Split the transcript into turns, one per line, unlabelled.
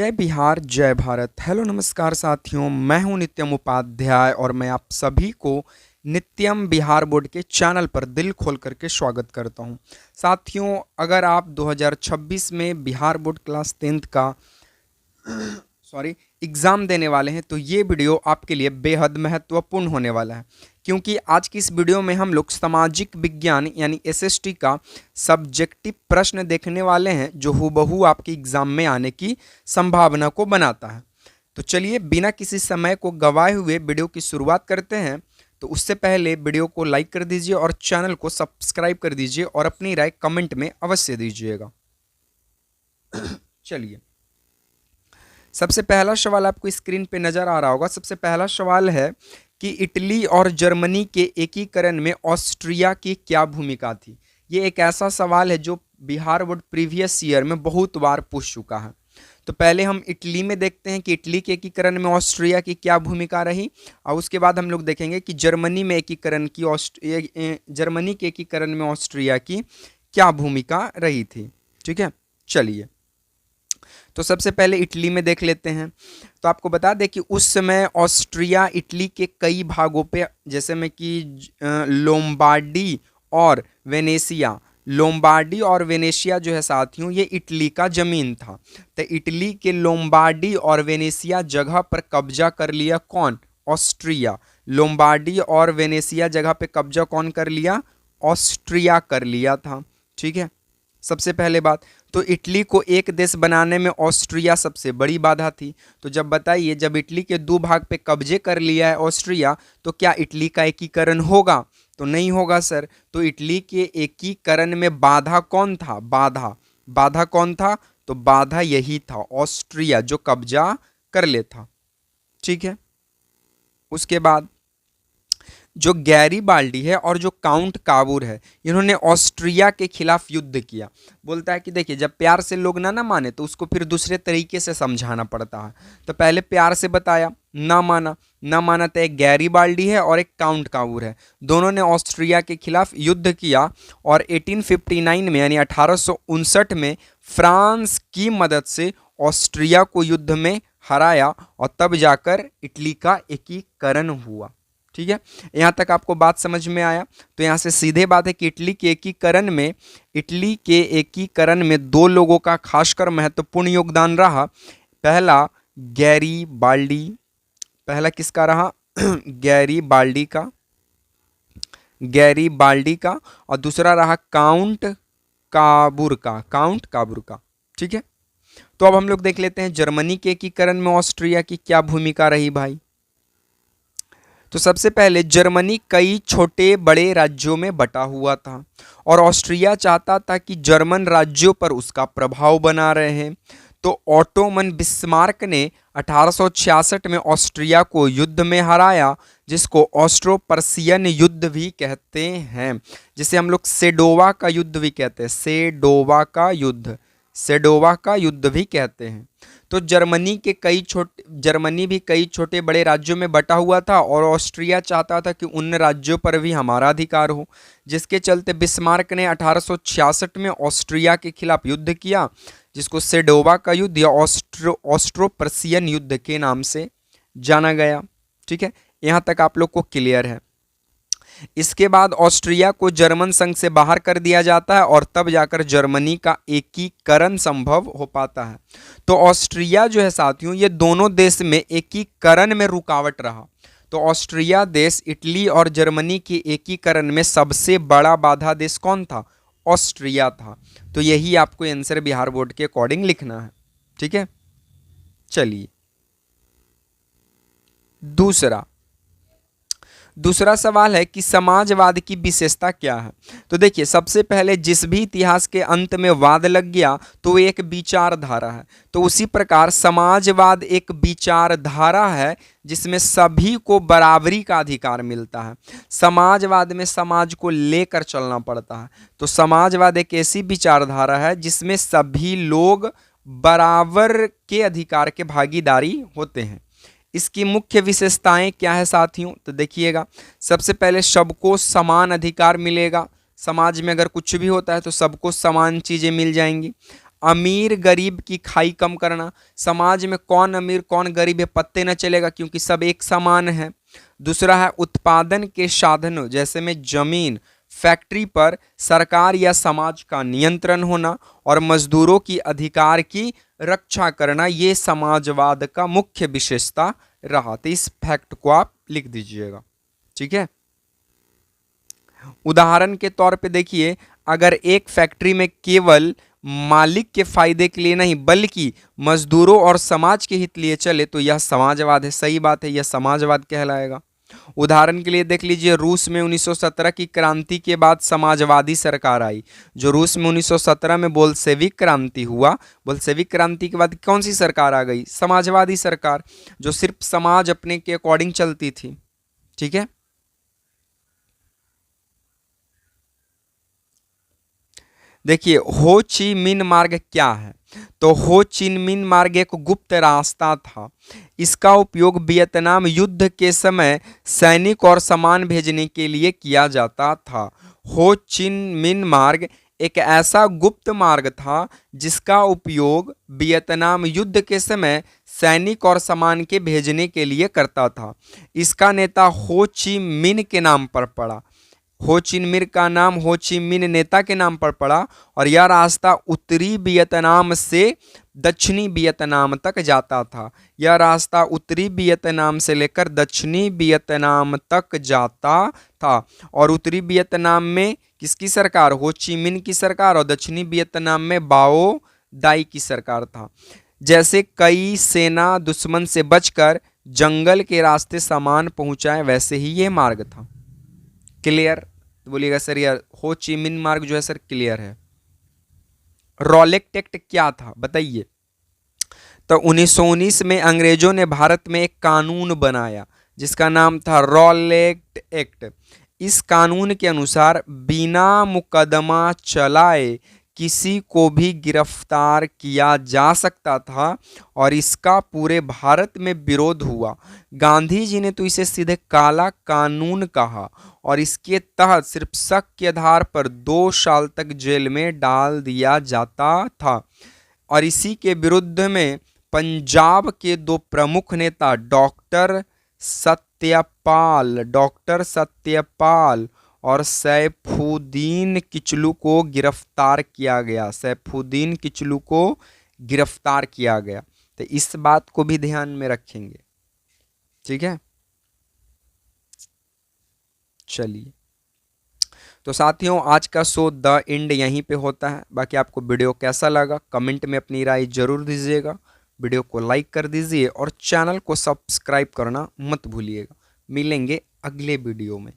जय बिहार जय भारत। हेलो नमस्कार साथियों, मैं हूं नित्यम उपाध्याय और मैं आप सभी को नित्यम बिहार बोर्ड के चैनल पर दिल खोल करके स्वागत करता हूं। साथियों, अगर आप 2026 में बिहार बोर्ड क्लास 10th का एग्ज़ाम देने वाले हैं तो ये वीडियो आपके लिए बेहद महत्वपूर्ण होने वाला है, क्योंकि आज की इस वीडियो में हम लोग सामाजिक विज्ञान यानी एसएसटी का सब्जेक्टिव प्रश्न देखने वाले हैं जो हूबहू आपके एग्ज़ाम में आने की संभावना को बनाता है। तो चलिए बिना किसी समय को गवाए हुए वीडियो की शुरुआत करते हैं। तो उससे पहले वीडियो को लाइक कर दीजिए और चैनल को सब्सक्राइब कर दीजिए और अपनी राय कमेंट में अवश्य दीजिएगा। चलिए, सबसे पहला सवाल आपको स्क्रीन पे नज़र आ रहा होगा। सबसे पहला सवाल है कि इटली और जर्मनी के एकीकरण में ऑस्ट्रिया की क्या भूमिका थी। ये एक ऐसा सवाल है जो बिहार बोर्ड प्रीवियस ईयर में बहुत बार पूछ चुका है। तो पहले हम इटली में देखते हैं कि इटली के एकीकरण में ऑस्ट्रिया की क्या भूमिका रही, और उसके बाद हम लोग देखेंगे कि जर्मनी में जर्मनी के एकीकरण में ऑस्ट्रिया की क्या भूमिका रही थी। ठीक है, चलिए तो सबसे पहले इटली में देख लेते हैं। तो आपको बता दें कि उस समय ऑस्ट्रिया इटली के कई भागों पे, जैसे में कि लोम्बार्डी और वेनेशिया जो है साथियों, ये इटली का ज़मीन था। तो इटली के लोम्बार्डी और वेनेशिया जगह पर कब्जा कर लिया कौन? ऑस्ट्रिया। लोम्बार्डी और वेनेशिया जगह पे कब्जा कौन कर लिया? ऑस्ट्रिया कर लिया था। ठीक है, सबसे पहले बात तो इटली को एक देश बनाने में ऑस्ट्रिया सबसे बड़ी बाधा थी। तो जब बताइए, जब इटली के दो भाग पे कब्जे कर लिया है ऑस्ट्रिया, तो क्या इटली का एकीकरण होगा? तो नहीं होगा सर। तो इटली के एकीकरण में बाधा कौन था? बाधा कौन था? तो बाधा यही था, ऑस्ट्रिया जो कब्जा कर लेता। ठीक है, उसके बाद जो गैरीबाल्डी है और जो काउंट काबूर है, इन्होंने ऑस्ट्रिया के खिलाफ युद्ध किया। बोलता है कि देखिए, जब प्यार से लोग ना माने तो उसको फिर दूसरे तरीके से समझाना पड़ता है। तो पहले प्यार से बताया, ना माना तो एक गैरीबाल्डी है और एक काउंट काबूर है। दोनों ने ऑस्ट्रिया के खिलाफ युद्ध किया और 1859 में यानी 1859 में फ्रांस की मदद से ऑस्ट्रिया को युद्ध में हराया और तब जाकर इटली का एकीकरण हुआ। ठीक है, यहाँ तक आपको बात समझ में आया। तो यहाँ से सीधे बात है कि इटली के एकीकरण में दो लोगों का खासकर महत्वपूर्ण योगदान रहा। पहला गैरीबाल्डी, पहला किसका रहा? गैरीबाल्डी का, और दूसरा रहा काउंट काबूर का। ठीक है, तो अब हम लोग देख लेते हैं जर्मनी के एकीकरण में ऑस्ट्रिया की क्या भूमिका रही भाई। तो सबसे पहले जर्मनी कई छोटे बड़े राज्यों में बटा हुआ था और ऑस्ट्रिया चाहता था कि जर्मन राज्यों पर उसका प्रभाव बना रहे। तो ऑटोमन बिस्मार्क ने 1866 में ऑस्ट्रिया को युद्ध में हराया, जिसको ऑस्ट्रो पर्सियन युद्ध भी कहते हैं, जिसे हम लोग सेडोवा का युद्ध भी कहते हैं। सेडोवा का युद्ध भी कहते हैं। तो जर्मनी भी कई छोटे बड़े राज्यों में बटा हुआ था और ऑस्ट्रिया चाहता था कि उन राज्यों पर भी हमारा अधिकार हो, जिसके चलते बिस्मार्क ने 1866 में ऑस्ट्रिया के खिलाफ युद्ध किया, जिसको सेडोवा का युद्ध या ऑस्ट्रो पर्सियन युद्ध के नाम से जाना गया। ठीक है, यहाँ तक आप लोग को क्लियर है। इसके बाद ऑस्ट्रिया को जर्मन संघ से बाहर कर दिया जाता है और तब जाकर जर्मनी का एकीकरण संभव हो पाता है। तो ऑस्ट्रिया जो है साथियों, ये दोनों देश में एकीकरण में रुकावट रहा। तो ऑस्ट्रिया देश इटली और जर्मनी के एकीकरण में सबसे बड़ा बाधा देश कौन था? ऑस्ट्रिया था। तो यही आपको आंसर बिहार बोर्ड के अकॉर्डिंग लिखना है। ठीक है, चलिए दूसरा सवाल है कि समाजवाद की विशेषता क्या है। तो देखिए, सबसे पहले जिस भी इतिहास के अंत में वाद लग गया तो एक विचारधारा है। तो उसी प्रकार समाजवाद एक विचारधारा है जिसमें सभी को बराबरी का अधिकार मिलता है। समाजवाद में समाज को लेकर चलना पड़ता है। तो समाजवाद एक ऐसी विचारधारा है जिसमें सभी लोग बराबर के अधिकार के भागीदारी होते हैं। इसकी मुख्य विशेषताएं क्या है साथियों? तो देखिएगा, सबसे पहले सबको समान अधिकार मिलेगा। समाज में अगर कुछ भी होता है तो सबको समान चीज़ें मिल जाएंगी। अमीर गरीब की खाई कम करना, समाज में कौन अमीर कौन गरीब है पत्ते न चलेगा क्योंकि सब एक समान है। दूसरा है उत्पादन के साधनों जैसे में जमीन, फैक्ट्री पर सरकार या समाज का नियंत्रण होना और मजदूरों की अधिकार की रक्षा करना, ये समाजवाद का मुख्य विशेषता रहा। तो इस फैक्ट को आप लिख दीजिएगा, ठीक है। उदाहरण के तौर पे देखिए, अगर एक फैक्ट्री में केवल मालिक के फायदे के लिए नहीं बल्कि मजदूरों और समाज के हित लिए चले तो यह समाजवाद है। सही बात है, यह समाजवाद कहलाएगा। उदाहरण के लिए देख लीजिए, रूस में 1917 की क्रांति के बाद समाजवादी सरकार आई। जो रूस में 1917 में बोल्शेविक क्रांति हुआ, बोल्शेविक क्रांति के बाद कौन सी सरकार आ गई? समाजवादी सरकार, जो सिर्फ समाज अपने के अकॉर्डिंग चलती थी, ठीक है। देखिए हो ची मिन मार्ग क्या है? तो हो ची मिन मार्ग एक गुप्त रास्ता था। इसका उपयोग वियतनाम युद्ध के समय सैनिक और सामान भेजने के लिए किया जाता था। हो ची मिन मार्ग एक ऐसा गुप्त मार्ग था जिसका उपयोग वियतनाम युद्ध के समय सैनिक और सामान के भेजने के लिए करता था। इसका नेता हो ची मिन के नाम पर पड़ा। हो ची मिन का नाम हो ची मिन नेता के नाम पर पड़ा और यह रास्ता उत्तरी वियतनाम से दक्षिणी वियतनाम तक जाता था। यह रास्ता उत्तरी वियतनाम से लेकर दक्षिणी वियतनाम तक जाता था और उत्तरी वियतनाम में किसकी सरकार? हो ची मिन की सरकार, और दक्षिणी वियतनाम में बाओ दाई की सरकार था। जैसे कई सेना दुश्मन से बचकर जंगल के रास्ते सामान पहुंचाए वैसे ही यह मार्ग था। क्लियर? तो बोलिएगा सर यार हो ची मिन मार्ग जो है सर क्लियर है। रॉलेट एक्ट क्या था बताइए? तो 1919 में अंग्रेजों ने भारत में एक कानून बनाया जिसका नाम था रॉलेट एक्ट। इस कानून के अनुसार बिना मुकदमा चलाए किसी को भी गिरफ्तार किया जा सकता था और इसका पूरे भारत में विरोध हुआ। गांधी जी ने तो इसे सीधे काला कानून कहा और इसके तहत सिर्फ शक के आधार पर 2 साल तक जेल में डाल दिया जाता था। और इसी के विरुद्ध में पंजाब के 2 प्रमुख नेता डॉक्टर सत्यपाल और सैफुद्दीन किचलू को गिरफ्तार किया गया। सैफुद्दीन किचलू को गिरफ्तार किया गया। तो इस बात को भी ध्यान में रखेंगे, ठीक है। चलिए तो साथियों आज का शो द एंड यहीं पे होता है। बाकी आपको वीडियो कैसा लगा कमेंट में अपनी राय जरूर दीजिएगा। वीडियो को लाइक कर दीजिए और चैनल को सब्सक्राइब करना मत भूलिएगा। मिलेंगे अगले वीडियो में।